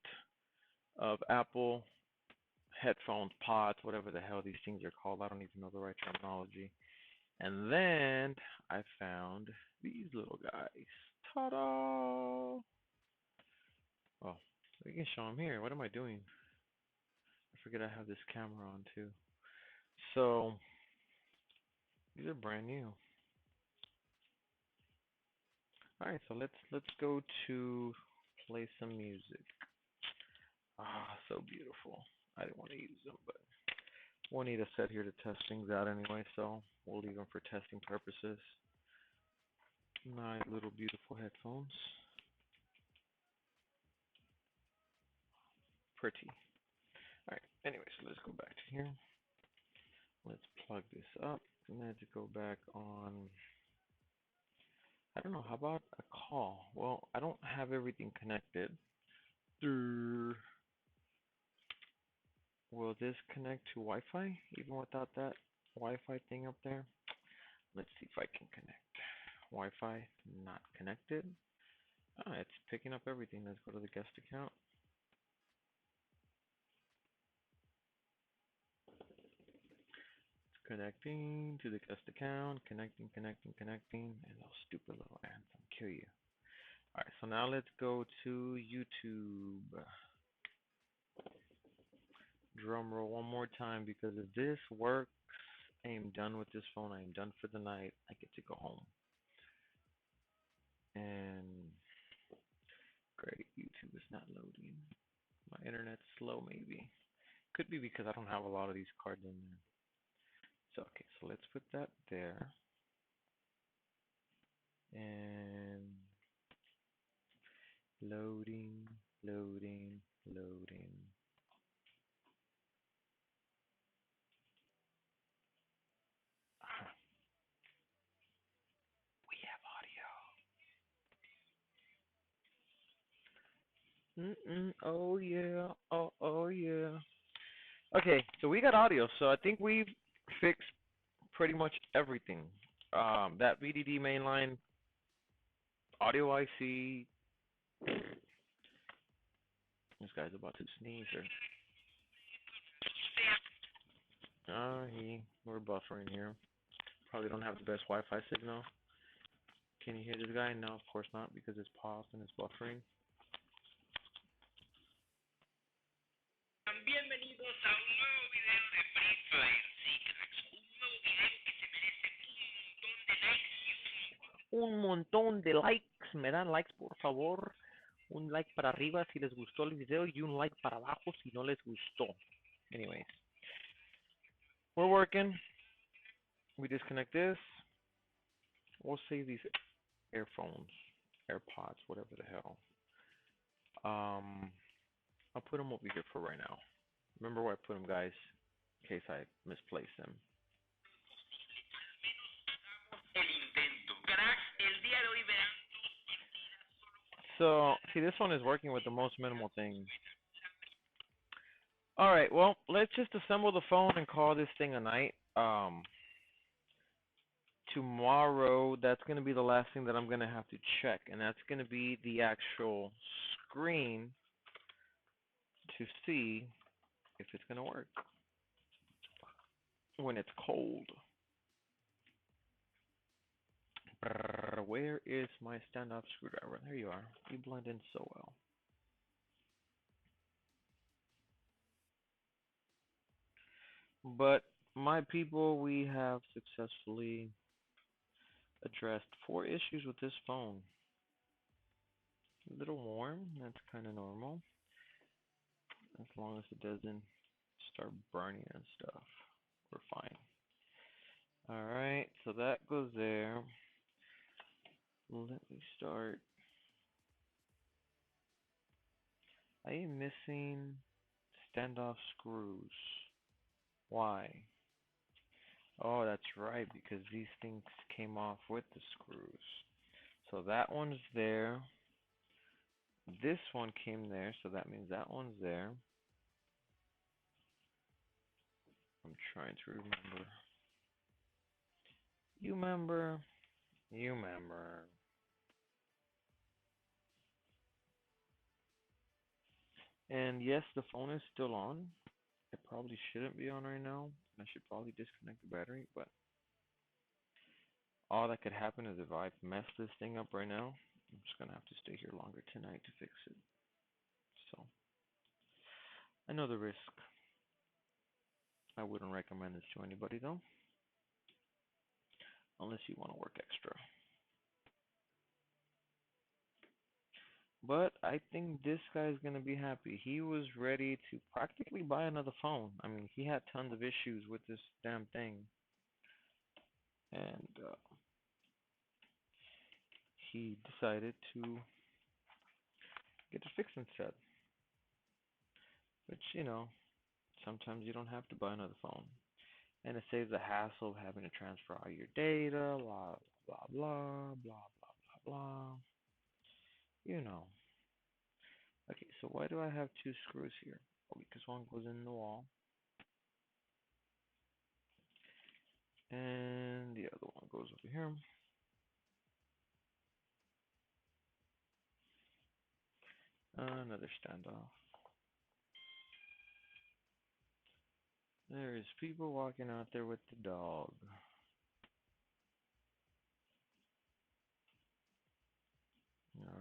of Apple headphones, pods, whatever the hell these things are called. I don't even know the right terminology. And then I found these little guys. Ta-da! Oh, we can show them here. What am I doing? I forget I have this camera on too. So these are brand new. All right, so let's go to play some music. Ah, so beautiful. I didn't want to use them, but we'll need a set here to test things out anyway, so we'll leave them for testing purposes. Nice little beautiful headphones. Pretty. Alright, anyway, so let's go back to here. Let's plug this up. And then to go back on, I don't know, how about a call? Well, I don't have everything connected. Will this connect to Wi-Fi, even without that Wi-Fi thing up there? Let's see if I can connect. Wi-Fi not connected. Ah, it's picking up everything. Let's go to the guest account. It's connecting to the guest account. Connecting. And those stupid little ants, I'll kill you. Alright, so now let's go to YouTube. Drum roll one more time, because if this works, I am done with this phone. I am done for the night. I get to go home. And great, YouTube is not loading. My internet's slow, maybe. Could be because I don't have a lot of these cards in there. So okay, so let's put that there. And loading. Ah, we have audio. Oh yeah. Oh yeah. Okay, so we got audio. So I think we've fixed pretty much everything. That VDD mainline, audio IC. This guy's about to sneeze. We're buffering here. Probably don't have the best Wi-Fi signal. Can you hear this guy? No, of course not, because it's paused and it's buffering. Bienvenidos a un nuevo video de Free Fire Secrets, un nuevo video que se merece Un montón de likes. Me dan likes, por favor. Un like para arriba si les gustó el video y un like para abajo si no les gustó. Anyways, we're working. We disconnect this. We'll save these earphones, AirPods, whatever the hell. I'll put them over here for right now. Remember where I put them, guys, in case I misplace them. el intento. Cracks, el día de hoy verán. So, see, this one is working with the most minimal things. Alright, well, let's just assemble the phone and call this thing a night. Tomorrow, that's going to be the last thing that I'm going to have to check, and that's going to be the actual screen to see if it's going to work when it's cold. Where is my standoff screwdriver? There you are. You blend in so well. But my people, we have successfully addressed 4 issues with this phone. A little warm, that's kind of normal. As long as it doesn't start burning and stuff, we're fine. Alright, so that goes there. Let me start. I am missing standoff screws. Why? Oh, that's right, because these things came off with the screws. So that one's there. This one came there, so that means that one's there. I'm trying to remember. You remember? And yes, the phone is still on. It probably shouldn't be on right now. I should probably disconnect the battery, but all that could happen is if I mess this thing up right now, I'm just gonna have to stay here longer tonight to fix it. So I know the risk. I wouldn't recommend this to anybody though, unless you want to work extra. But I think this guy's gonna be happy. He was ready to practically buy another phone. I mean, he had tons of issues with this damn thing, and he decided to get it fixed instead. Which, sometimes you don't have to buy another phone. And it saves the hassle of having to transfer all your data, blah, blah, blah, blah, blah, blah, blah. You know. Okay, so why do I have two screws here? Oh, because one goes in the wall, and the other one goes over here. Another standoff. There is people walking out there with the dog.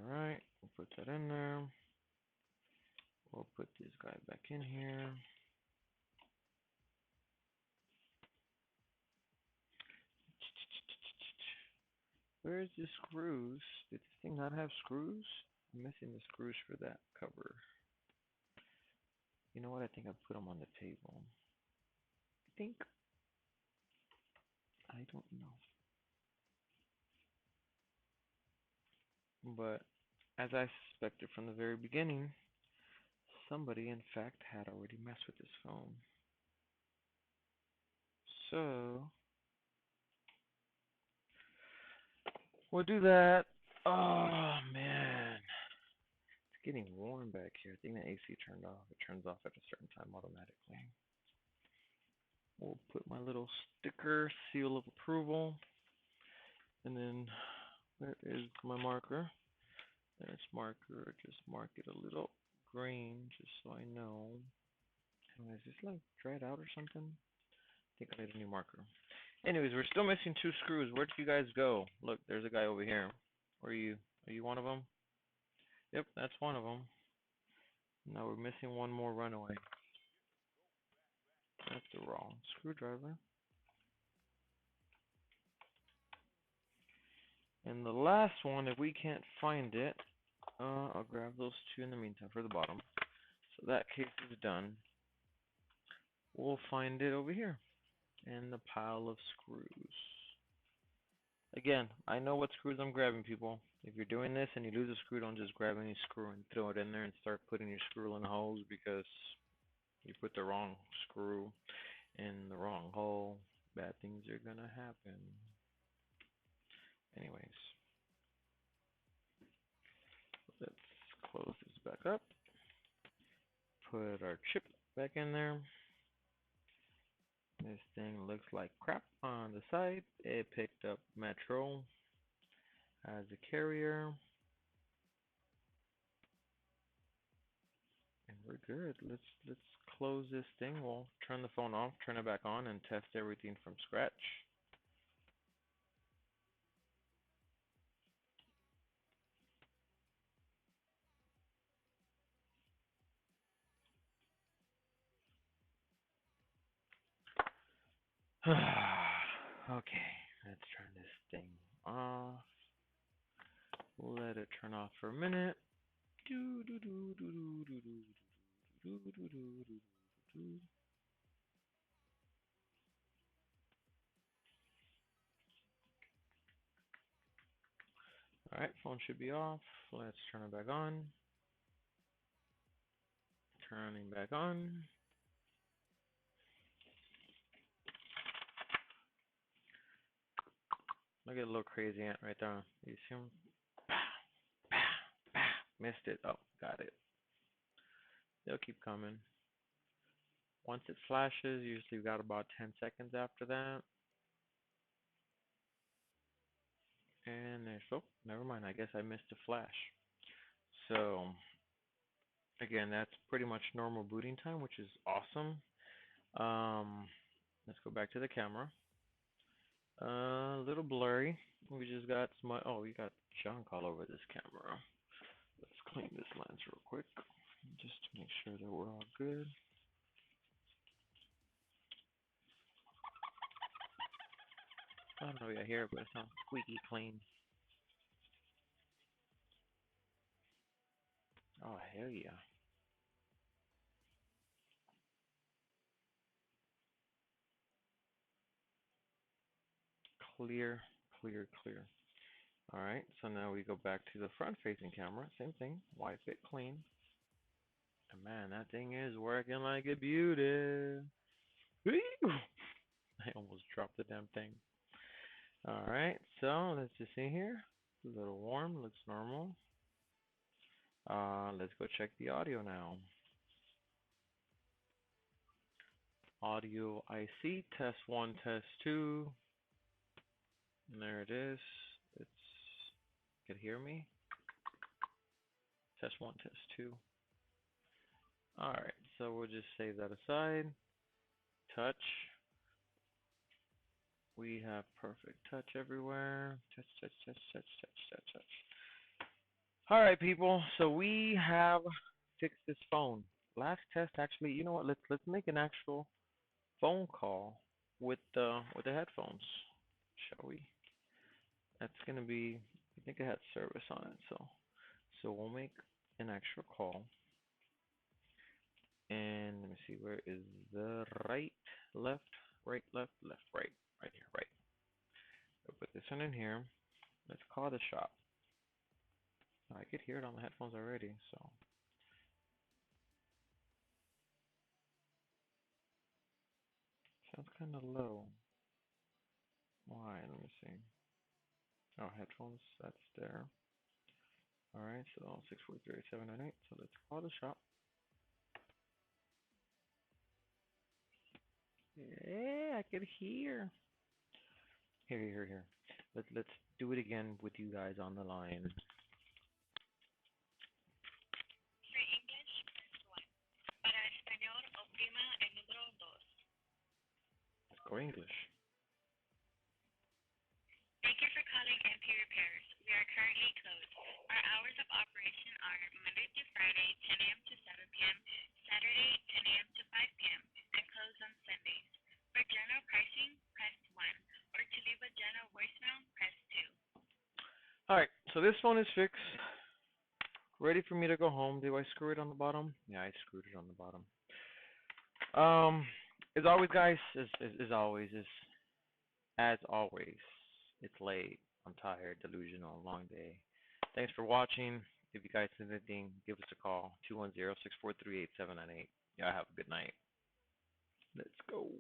Alright, we'll put that in there. We'll put this guy back in here. Where's the screws? Did this thing not have screws? I'm missing the screws for that cover. You know what? I think I put them on the table. I think. I don't know. But as I suspected from the very beginning, somebody in fact had already messed with this phone. So we'll do that. Oh man, it's getting warm back here. I think the AC turned off. It turns off at a certain time automatically. We'll put my little sticker, seal of approval, and then where is my marker? There's marker. Just mark it a little green, just so I know. Is this like dried out or something? I think I need a new marker. Anyways, we're still missing two screws. Where did you guys go? Look, there's a guy over here. Where are you? Are you one of them? Yep, that's one of them. Now we're missing one more runaway. That's the wrong screwdriver. And the last one, if we can't find it, I'll grab those two in the meantime for the bottom. So that case is done. We'll find it over here in the pile of screws. Again, I know what screws I'm grabbing, people. If you're doing this and you lose a screw, don't just grab any screw and throw it in there and start putting your screw in holes because you put the wrong screw in the wrong hole. Bad things are gonna happen. Anyways, let's close this back up. Put our chip back in there. This thing looks like crap on the side. It picked up Metro as a carrier. And we're good. Let's close this thing. We'll turn the phone off, turn it back on, and test everything from scratch. Okay, let's turn this thing off. Let it turn off for a minute. Do do do do do do do do do do do do. All right, phone should be off. Let's turn it back on. Turning back on. Look at a little crazy ant right there. You see him? Pow, pow, pow. Missed it. Oh, got it. They'll keep coming. Once it flashes, usually you've got about 10 seconds after that. And there's, oh, never mind. I guess I missed a flash. So Again, that's pretty much normal booting time, which is awesome. Um, let's go back to the camera. A little blurry. We just got some. Oh, we got junk all over this camera. Let's clean this lens real quick, just to make sure that we're all good. I don't know if you hear it, but it sounds squeaky clean. Oh, hell yeah. Clear, clear, clear. All right, so now we go back to the front-facing camera. Same thing, wipe it clean. And man, that thing is working like a beauty. I almost dropped the damn thing. All right, so let's just see here. A little warm, looks normal. Let's go check the audio now. Audio IC, test one, test two. And there it is. It's, can you hear me? Test one, test two. All right, so we'll just save that aside. Touch. We have perfect touch everywhere. Touch, touch, touch, touch, touch, touch, touch. All right, people. So we have fixed this phone. Last test, actually, you know what? Let's make an actual phone call with the headphones, shall we? That's gonna be. I think it had service on it, so we'll make an actual call. And let me see, where is the right, left, right, left, left, right, right here, right. We'll put this one in here. Let's call the shop. I could hear it on the headphones already, so sounds kind of low. Why? Let me see. Oh, headphones, that's there. All right, so 643-8798. So let's call the shop. Yeah, I could hear. Here. Let's do it again with you guys on the line. For English, press 1. Para español, oprima el número 2. Let's go English. Thank you for calling MP Repairs. We are currently closed. Our hours of operation are Monday through Friday, 10 a.m. to 7 p.m., Saturday, 10 a.m. to 5 p.m., and closed on Sundays. For general pricing, press 1, or to leave a general voicemail, press 2. All right, so this phone is fixed. Ready for me to go home. Do I screw it on the bottom? Yeah, I screwed it on the bottom. As always, guys, as always, it's late. I'm tired, delusional, long day. Thanks for watching. If you guys need anything, give us a call. 210-643-8798. Y'all have a good night. Let's go.